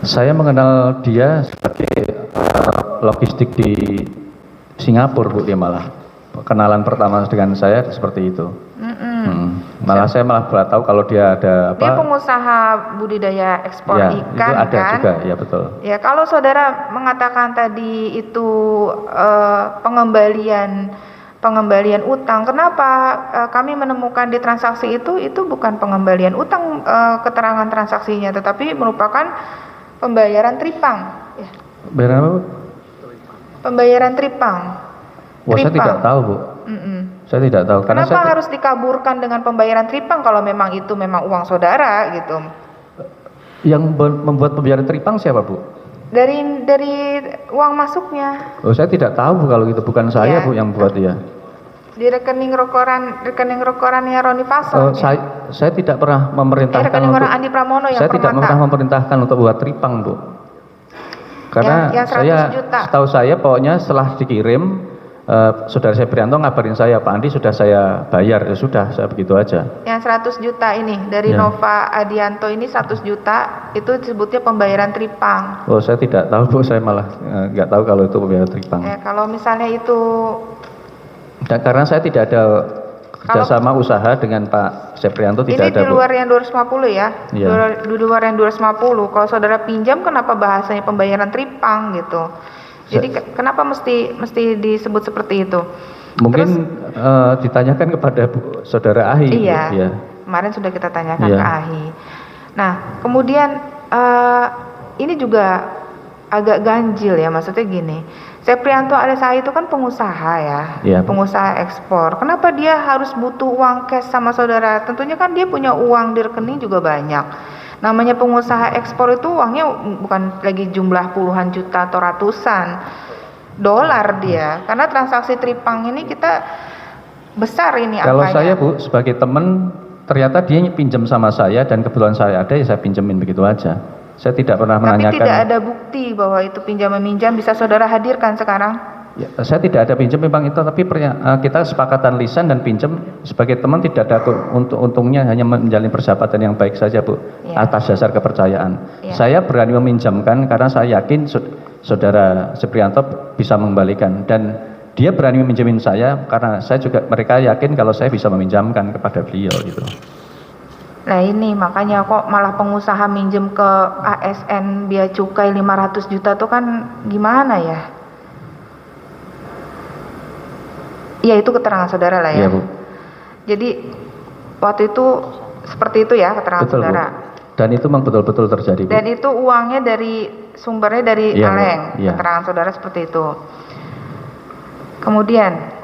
Saya mengenal dia sebagai logistik di Singapura, Bu, dia malah. Kenalan pertama dengan saya seperti itu. Malah saya malah tahu kalau dia ada apa. Dia pengusaha budidaya ekspor Ya, ikan, itu ada kan? juga, ya betul. Ya, kalau saudara mengatakan tadi itu pengembalian utang, kenapa kami menemukan di transaksi itu bukan pengembalian utang keterangan transaksinya, tetapi merupakan pembayaran tripang. Ya. Bayaran apa, Bu? Pembayaran tripang. Wah, saya tidak tahu, Bu. Saya tidak tahu. Karena Kenapa harus dikaburkan dengan pembayaran tripang kalau memang itu memang uang saudara gitu? Yang membuat pembayaran tripang siapa, Bu? Dari uang masuknya. Oh, saya tidak tahu, Bu, kalau itu bukan saya, Ya. Bu, yang buat dia. Di rekening rekorannya Roni Pasol. Saya tidak pernah memerintahkan rekening untuk. orang Andi Pramono yang Saya tidak pernah memerintahkan untuk buat tripang, Bu. Karena yang 100 juta. setahu saya pokoknya setelah dikirim, Saudara Seprianto ngabarin saya, Pak Andi sudah saya bayar, ya sudah, saya begitu aja. Yang 100 juta ini dari Ya. Nova Adianto ini 100 juta itu disebutnya pembayaran tripang. Oh, saya tidak tahu, Bu, saya malah nggak tahu kalau itu pembayaran tripang. Ya, kalau misalnya itu Dan karena saya tidak ada kerjasama usaha dengan Pak Seprianto, tidak ini ada, di luar yang 250 ya. Iya. Di luar yang 250. Kalau saudara pinjam kenapa bahasanya pembayaran tripang gitu? Jadi kenapa mesti disebut seperti itu? Mungkin ditanyakan kepada Saudara Ahi. Iya. Ya. Kemarin sudah kita tanyakan Iya. ke Ahi. Nah, kemudian ini juga agak ganjil ya, maksudnya gini. Seprianto Alesai itu kan pengusaha ya, Iya. pengusaha ekspor. Kenapa dia harus butuh uang cash sama saudara? Tentunya kan dia punya uang di rekening juga banyak. Namanya pengusaha ekspor itu uangnya bukan lagi jumlah puluhan juta atau ratusan dolar dia. Karena transaksi tripang ini kita besar ini Kalau angkanya. saya, Bu, sebagai teman, ternyata dia pinjam sama saya dan kebetulan saya ada, ya saya pinjemin begitu aja. Saya tidak pernah menanyakan. Tapi tidak ada bukti bahwa itu pinjam meminjam, bisa saudara hadirkan sekarang? Ya, saya tidak ada pinjam memang itu, tapi kita sepakatan lisan dan pinjam sebagai teman tidak ada untungnya, hanya menjalin persahabatan yang baik saja, Bu, Ya. atas dasar kepercayaan. Ya. Saya berani meminjamkan karena saya yakin Saudara Seprianto bisa mengembalikan, dan dia berani meminjamin saya karena mereka yakin kalau saya bisa meminjamkan kepada beliau gitu. Nah ini makanya kok malah pengusaha minjem ke ASN Bea Cukai 500 juta tuh kan gimana ya? Ya itu keterangan saudara lah ya. Iya, Bu. Jadi waktu itu seperti itu ya keterangan Betul, saudara. Bu. Dan itu memang betul-betul terjadi, Bu. Dan itu uangnya sumbernya dari Iya, Bu. Aleng. Iya. Keterangan saudara seperti itu. Kemudian